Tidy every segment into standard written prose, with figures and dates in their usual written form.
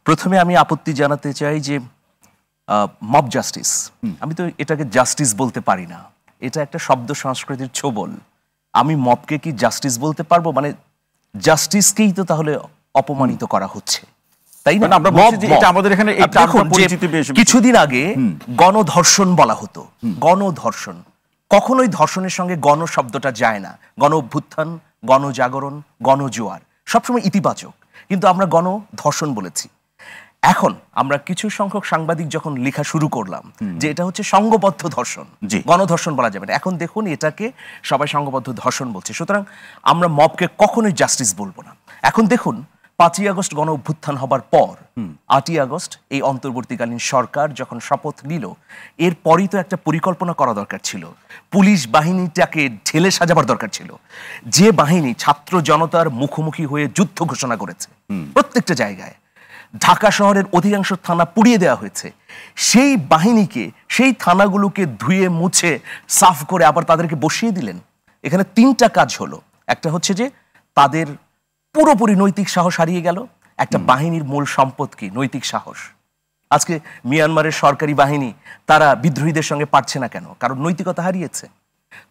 প্রথমে আমি আপত্তি জানাতে চাই যে মব জাস্টিস, আমি তো এটাকে জাস্টিস বলতে পারি না, এটা একটা শব্দ সংস্কৃতির ছোবল। আমি মবকে কি জাস্টিস বলতে পারবো? মানে জাস্টিসকেই তো তাহলে অপমানিত করা হচ্ছে, তাই না? আমরা বলছি যে এটা আমাদের এখানে কিছুদিন আগে গণধর্ষণ বলা হতো। গণধর্ষণ কখনোই ধর্ষণের সঙ্গে গণ শব্দটা যায় না। গণ অভ্যুত্থান, গণজাগরণ, গণজোয়ার সবসময় ইতিবাচক, কিন্তু আমরা গণধর্ষণ বলেছি। এখন আমরা কিছু সংখ্যক সাংবাদিক যখন লেখা শুরু করলাম যে এটা হচ্ছে সংঘবদ্ধ ধর্ষণ, গণধর্ষণ বলা যাবে না, এখন দেখুন এটাকে সবাই সংঘবদ্ধ ধর্ষণ বলছে। সুতরাং আমরা মবকে কখনোই জাস্টিস বলবো না। এখন দেখুন 5ই আগস্ট গণ অভ্যুত্থান হবার পর 8ই আগস্ট এই অন্তর্বর্তীকালীন সরকার যখন শপথ নিল, এরপরই তো একটা পরিকল্পনা করা দরকার ছিল। পুলিশ বাহিনীটাকে ঢেলে সাজাবার দরকার ছিল। যে বাহিনী ছাত্র জনতার মুখোমুখি হয়ে যুদ্ধ ঘোষণা করেছে প্রত্যেকটা জায়গায়, ঢাকা শহরের অধিকাংশ থানা পুড়িয়ে দেওয়া হয়েছে, সেই বাহিনীকে, সেই থানাগুলোকে ধুয়ে মুছে সাফ করে আবার তাদেরকে বসিয়ে দিলেন। এখানে 3টা কাজ হলো। একটা হচ্ছে যে তাদের পুরোপুরি নৈতিক সাহস হারিয়ে গেল। একটা বাহিনীর মূল সম্পদ কি? নৈতিক সাহস। আজকে মিয়ানমারের সরকারি বাহিনী তারা বিদ্রোহীদের সঙ্গে পারছে না কেন? কারণ নৈতিকতা হারিয়েছে।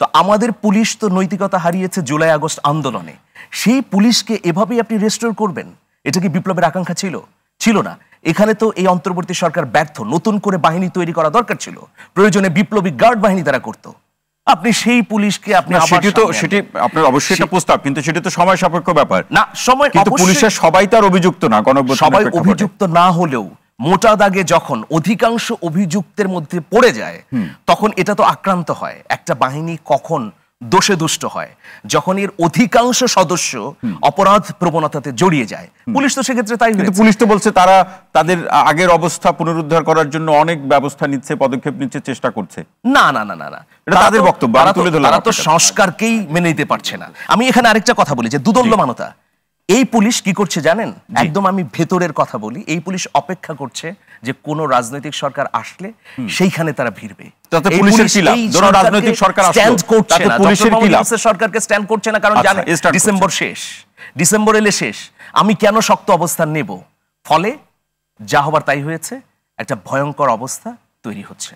তো আমাদের পুলিশ তো নৈতিকতা হারিয়েছে জুলাই আগস্ট আন্দোলনে। সেই পুলিশকে এভাবেই আপনি রেস্টোর করবেন? এটা কি বিপ্লবের আকাঙ্ক্ষা ছিল? ছিল না। এখানে তো এই অন্তর্বর্তী সরকার ব্যর্থ। নতুন করে বাহিনী তৈরি করা দরকার ছিল। প্রয়োজনে বিপ্লবী গার্ড বাহিনী তারা করত। আপনি সেই পুলিশকে আপনি সেটি আপনার অবশ্যই একটা প্রস্তাব, কিন্তু সেটা তো সময় সাপেক্ষ ব্যাপার না। সময় কিন্তু পুলিশের সবাই তার অভিযুক্ত না। সবাই অভিযুক্ত না হলেও মোটা দাগে যখন অধিকাংশ অভিযুক্তের মধ্যে পড়ে যায় তখন এটা তো আক্রান্ত হয়। একটা বাহিনী কখন দোষে দুষ্ট হয়? যখন এর অধিকাংশ সদস্য অপরাধ প্রবণতাতে জড়িয়ে যায়। পুলিশ তো সেক্ষেত্রে তাই। কিন্তু পুলিশ তো বলছে তারা তাদের আগের অবস্থা পুনরুদ্ধার করার জন্য অনেক ব্যবস্থা নিচ্ছে, পদক্ষেপ নিচ্ছে, চেষ্টা করছে। না না না না না, এটা তাদের বক্তব্য। তারা তো সংস্কারকেই মেনে নিতে পারছে না। আমি এখানে আরেকটা কথা বলি যে দুদণ্ডমানতা। এই পুলিশ কি করছে জানেন? একদম আমি ভেতরের কথা বলি, এই পুলিশ অপেক্ষা করছে যে কোন রাজনৈতিক সরকার আসলে সেইখানে তারা ভিড়বে। রাজনৈতিক সরকার সরকারকে স্ট্যান্ড করছে না, কারণ জানে ডিসেম্বর শেষ, ডিসেম্বর এলে শেষ, আমি কেন শক্ত অবস্থান নেব? ফলে যা হবার তাই হয়েছে, একটা ভয়ঙ্কর অবস্থা তৈরি হচ্ছে।